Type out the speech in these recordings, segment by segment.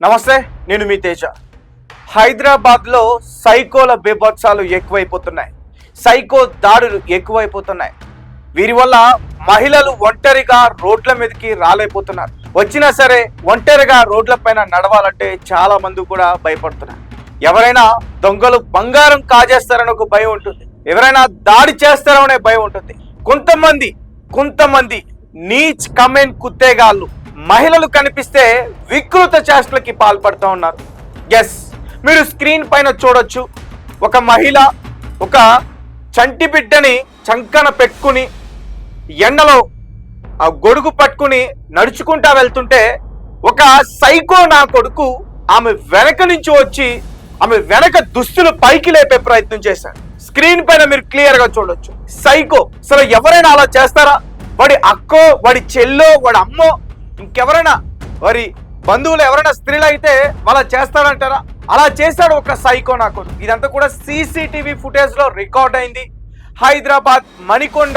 నమస్తే, నేను మీ తేజ. హైదరాబాద్లో సైకోల బీభత్సాలు ఎక్కువైపోతున్నాయి. సైకో దాడులు ఎక్కువైపోతున్నాయి. వీరి వల్ల మహిళలు ఒంటరిగా రోడ్ల మీదకి రాలేకపోతున్నారు. వచ్చినా సరే ఒంటరిగా రోడ్లపైన నడవాలంటే చాలా మంది కూడా భయపడుతున్నారు. ఎవరైనా దొంగలు బంగారం కాజేస్తారని ఒక భయం ఉంటుంది. ఎవరైనా దాడి చేస్తారనే భయం ఉంటుంది. కొంతమంది నీచ్ కమెంట్ కుత్తేగాళ్ళు మహిళలు కనిపిస్తే వికృత చేష్టలకి పాల్పడుతూ ఉన్నారు. ఎస్, మీరు స్క్రీన్ పైన చూడొచ్చు. ఒక మహిళ ఒక చంటి బిడ్డని చంకన పెట్టుకుని ఎండలో ఆ గొడుగు పట్టుకుని నడుచుకుంటా వెళ్తుంటే ఒక సైకో నా కొడుకు ఆమె వెనక నుంచి వచ్చి ఆమె వెనక దుస్తులు పైకి లేపే ప్రయత్నం చేశాడు. స్క్రీన్ పైన మీరు క్లియర్ గా చూడొచ్చు. సైకో. అసలు ఎవరైనా అలా చేస్తారా? వాడి అక్కో, వాడి చెల్లో, వాడి అమ్మో, ఇంకెవరైనా వారి బంధువులు ఎవరైనా స్త్రీలు అయితే వాళ్ళ చేస్తాడంటారా? అలా చేశాడు ఒక సైకో నా కొడుకు. ఇదంతా కూడా సీసీటీవీ ఫుటేజ్ లో రికార్డ్ అయింది. హైదరాబాద్ మణికొండ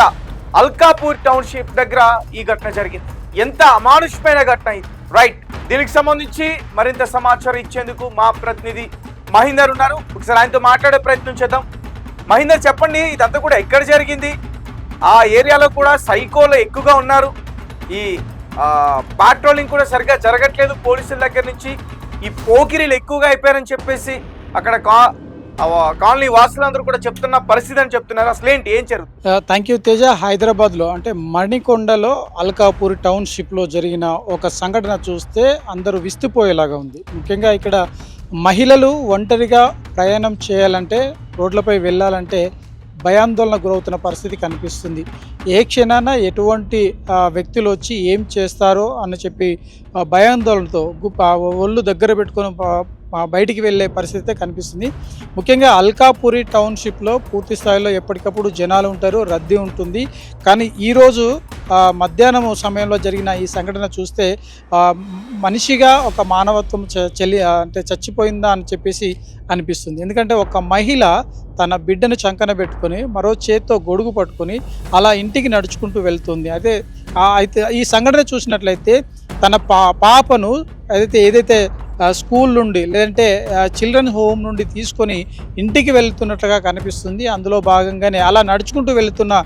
అల్కాపూర్ టౌన్షిప్ దగ్గర ఈ ఘటన జరిగింది. ఎంత అమానుషమైన ఘటన ఇది. రైట్, దీనికి సంబంధించి మరింత సమాచారం ఇచ్చేందుకు మా ప్రతినిధి మహేందర్ ఉన్నారు. ఒకసారి ఆయనతో మాట్లాడే ప్రయత్నం చేద్దాం. మహేందర్, చెప్పండి, ఇదంతా కూడా ఎక్కడ జరిగింది? ఆ ఏరియాలో కూడా సైకోలు ఎక్కువగా ఉన్నారు. ఈ పాట్రోలింగ్ కూడా సరిగ్గా జరగట్లేదు పోలీసుల దగ్గర నుంచి. ఈ పోకిరీలు ఎక్కువగా అయిపోయారని చెప్పేసి అక్కడ కాలనీ వాసులందరూ కూడా చెప్తున్న పరిస్థితి అని చెప్తున్నారు. అసలు ఏంటి, ఏం జరుగుతుంది? Thank you Teja. హైదరాబాద్లో అంటే మణికొండలో అల్కాపూర్ టౌన్షిప్లో జరిగిన ఒక సంఘటన చూస్తే అందరూ విస్తుపోయేలాగా ఉంది. ముఖ్యంగా ఇక్కడ మహిళలు ఒంటరిగా ప్రయాణం చేయాలంటే, రోడ్లపై వెళ్ళాలంటే భయాందోళన గురవుతున్న పరిస్థితి కనిపిస్తుంది. ఏ క్షణాన ఎటువంటి వ్యక్తులు వచ్చి ఏం చేస్తారో అని చెప్పి భయాందోళనతో ఒళ్ళు దగ్గర పెట్టుకొని బయటికి వెళ్ళే పరిస్థితి కనిపిస్తుంది. ముఖ్యంగా అల్కాపూరి టౌన్షిప్లో పూర్తి స్థాయిలో ఎప్పటికప్పుడు జనాలు ఉంటారు, రద్దీ ఉంటుంది. కానీ ఈరోజు మధ్యాహ్నం సమయంలో జరిగిన ఈ సంఘటన చూస్తే మనిషిగా ఒక మానవత్వం అంటే చచ్చిపోయిందా అని చెప్పేసి అనిపిస్తుంది. ఎందుకంటే ఒక మహిళ తన బిడ్డను చంకన పెట్టుకొని మరో చేత్తో గొడుగు పట్టుకొని అలా ఇంటికి నడుచుకుంటూ వెళ్తుంది. అయితే ఈ సంఘటన చూసినట్లయితే తన పాపను ఏదైతే స్కూల్ నుండి లేదంటే చిల్డ్రన్ హోమ్ నుండి తీసుకొని ఇంటికి వెళ్తున్నట్లుగా కనిపిస్తుంది. అందులో భాగంగానే అలా నడుచుకుంటూ వెళుతున్న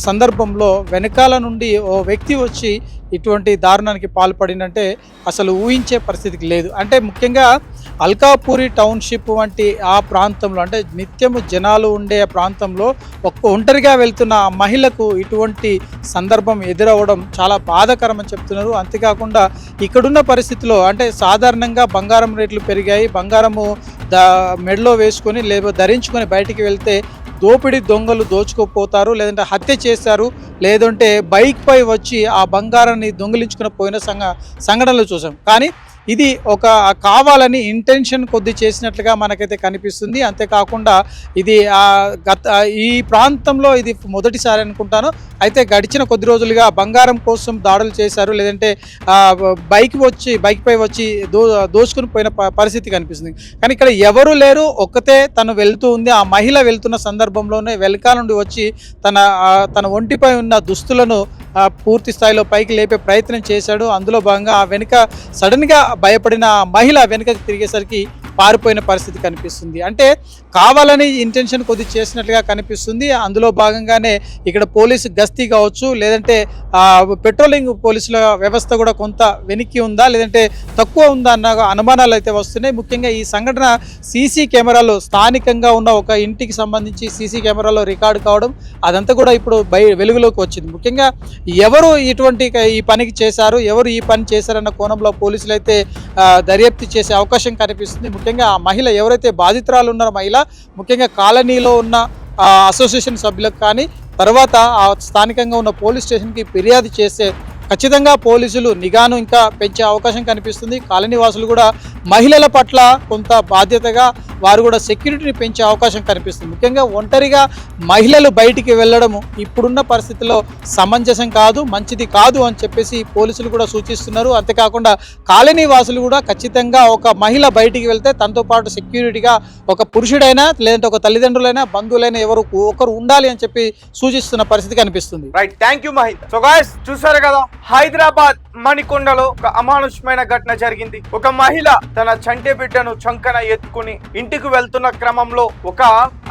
సందర్భంలో వెనకాల నుండి ఓ వ్యక్తి వచ్చి ఇటువంటి దారుణానికి పాల్పడినంటే అసలు ఊహించే పరిస్థితికి లేదు. అంటే ముఖ్యంగా అల్కాపూరి టౌన్షిప్ వంటి ఆ ప్రాంతంలో, అంటే నిత్యము జనాలు ఉండే ప్రాంతంలో ఒంటరిగా వెళ్తున్న ఆ మహిళకు ఇటువంటి సందర్భం ఎదురవ్వడం చాలా బాధాకరం అని చెప్తున్నారు. అంతేకాకుండా ఇక్కడున్న పరిస్థితిలో అంటే సాధారణంగా బంగారం రేట్లు పెరిగాయి. బంగారము మెడలో వేసుకొని లేదా ధరించుకొని బయటికి వెళ్తే దోపిడీ దొంగలు దోచుకోపోతారు, లేదంటే హత్య చేశారు, లేదంటే బైక్ పై వచ్చి ఆ బంగారాన్ని దొంగిలించుకుని పోయిన సంఘటనలు చూసాం. కానీ ఇది ఒక కావాలని ఇంటెన్షన్ కొద్ది చేసినట్లుగా మనకైతే కనిపిస్తుంది. అంతేకాకుండా ఇది ఈ ప్రాంతంలో ఇది మొదటిసారి అనుకుంటాను. అయితే గడిచిన కొద్ది రోజులుగా బంగారం కోసం దాడులు చేశారు, లేదంటే బైక్ పై వచ్చి దోచుకుని పోయిన పరిస్థితి కనిపిస్తుంది. కానీ ఇక్కడ ఎవరు లేరు, ఒక్కతే తను వెళ్తూ ఉంది. ఆ మహిళ వెళ్తున్న సందర్భంలోనే వెనకాల నుండి వచ్చి తన ఒంటిపై ఉన్న దుస్తులను పూర్తి స్థాయిలో పైకి లేపే ప్రయత్నం చేశాడు. అందులో భాగంగా ఆ వెనుక సడన్గా భయపడిన మహిళ వెనుకకి తిరిగేసరికి పారిపోయిన పరిస్థితి కనిపిస్తుంది. అంటే కావాలని ఇంటెన్షన్ కొద్ది చేసినట్లుగా కనిపిస్తుంది. అందులో భాగంగానే ఇక్కడ పోలీసు గస్తీ కావచ్చు, లేదంటే పెట్రోలింగ్ పోలీసుల వ్యవస్థ కూడా కొంత వెనక్కి ఉందా, లేదంటే తక్కువ ఉందా అన్న అనుమానాలు అయితే వస్తున్నాయి. ముఖ్యంగా ఈ సంఘటన సీసీ కెమెరాలో స్థానికంగా ఉన్న ఒక ఇంటికి సంబంధించి సీసీ కెమెరాలో రికార్డు కావడం, అదంతా కూడా ఇప్పుడు వెలుగులోకి వచ్చింది. ముఖ్యంగా ఎవరు ఈ పనికి చేశారు, ఎవరు ఈ పని చేశారన్న కోణంలో పోలీసులు అయితే దర్యాప్తు చేసే అవకాశం కనిపిస్తుంది. ముఖ్యంగా ఆ మహిళ ఎవరైతే బాధితురాలు ఉన్నారో మహిళ, ముఖ్యంగా కాలనీలో ఉన్న అసోసియేషన్ సభ్యులకు కానీ తర్వాత ఆ స్థానికంగా ఉన్న పోలీస్ స్టేషన్కి ఫిర్యాదు చేస్తే ఖచ్చితంగా పోలీసులు నిఘాను ఇంకా పెంచే అవకాశం కనిపిస్తుంది. కాలనీ వాసులు కూడా మహిళల పట్ల కొంత బాధ్యతగా వారు కూడా సెక్యూరిటీని పెంచే అవకాశం కనిపిస్తుంది. ముఖ్యంగా ఒంటరిగా మహిళలు బయటికి వెళ్ళడము ఇప్పుడున్న పరిస్థితుల్లో సమంజసం కాదు, మంచిది కాదు అని చెప్పేసి పోలీసులు కూడా సూచిస్తున్నారు. అంతేకాకుండా కాలనీ వాసులు కూడా ఖచ్చితంగా ఒక మహిళ బయటికి వెళ్తే తనతో పాటు సెక్యూరిటీగా ఒక పురుషుడైనా లేదంటే ఒక తల్లిదండ్రులైనా బంధువులైనా ఎవరు ఒకరు ఉండాలి అని చెప్పి సూచిస్తున్న పరిస్థితి కనిపిస్తుంది. Right, thank you Mahinder. So guys, చూసారు కదా, హైదరాబాద్ మణికొండలో ఒక అమానుషమైన ఘటన జరిగింది. ఒక మహిళ తన చంటి బిడ్డను చంకన ఎత్తుకుని ఇంటికి వెళ్తున్న క్రమంలో ఒక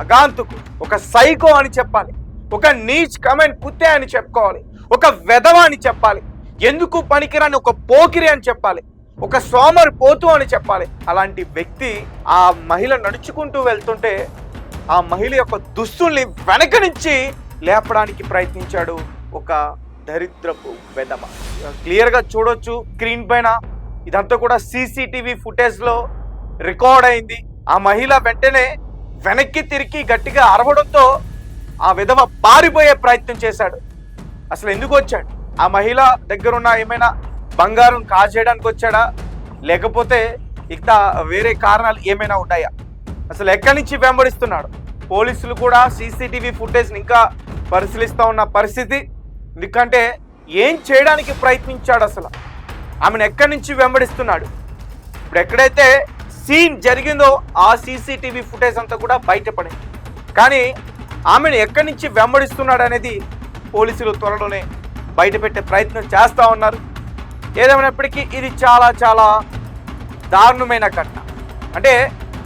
అగాంతుకు, ఒక సైకో అని చెప్పాలి, ఒక నీచ్ కమెంట్ కుత్తే అని చెప్పుకోవాలి, ఒక వెధవ అని చెప్పాలి, ఎందుకు పనికిరాని ఒక పోకిరి అని చెప్పాలి, ఒక సోమరి పోతు అని చెప్పాలి. అలాంటి వ్యక్తి ఆ మహిళ నడుచుకుంటూ వెళ్తుంటే ఆ మహిళ యొక్క దుస్తుల్ని వెనక నుంచి లేపడానికి ప్రయత్నించాడు ఒక దరిద్రపు వెధవ. క్లియర్ గా చూడొచ్చు స్క్రీన్ పైన. ఇదంతా కూడా సీసీటీవీ ఫుటేజ్ లో రికార్డ్ అయింది. ఆ మహిళ వెంటనే వెనక్కి తిరిగి గట్టిగా అరవడంతో ఆ విధవ పారిపోయే ప్రయత్నం చేశాడు. అసలు ఎందుకు వచ్చాడు? ఆ మహిళ దగ్గరున్న ఏమైనా బంగారం కాజేయడానికి వచ్చాడా, లేకపోతే ఇక వేరే కారణాలు ఏమైనా ఉన్నాయా? అసలు ఎక్కడి నుంచి వెంబడిస్తున్నాడు? పోలీసులు కూడా సీసీటీవీ ఫుటేజ్ని ఇంకా పరిశీలిస్తూ ఉన్న పరిస్థితి. ఎందుకంటే ఏం చేయడానికి ప్రయత్నించాడు, అసలు ఆమెను ఎక్కడి నుంచి వెంబడిస్తున్నాడు? ఇప్పుడు ఎక్కడైతే సీన్ జరిగిందో ఆ సీసీటీవీ ఫుటేజ్ అంతా కూడా బయటపడింది. కానీ ఆమెను ఎక్కడి నుంచి వెంబడిస్తున్నాడు అనేది పోలీసులు త్వరలోనే బయటపెట్టే ప్రయత్నం చేస్తూ ఉన్నారు. ఏదేమైనప్పటికీ ఇది చాలా చాలా దారుణమైన ఘటన. అంటే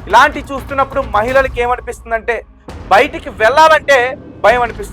ఇలాంటి చూస్తున్నప్పుడు మహిళలకి ఏమనిపిస్తుందంటే బయటికి వెళ్ళాలంటే భయం అనిపిస్తుంది.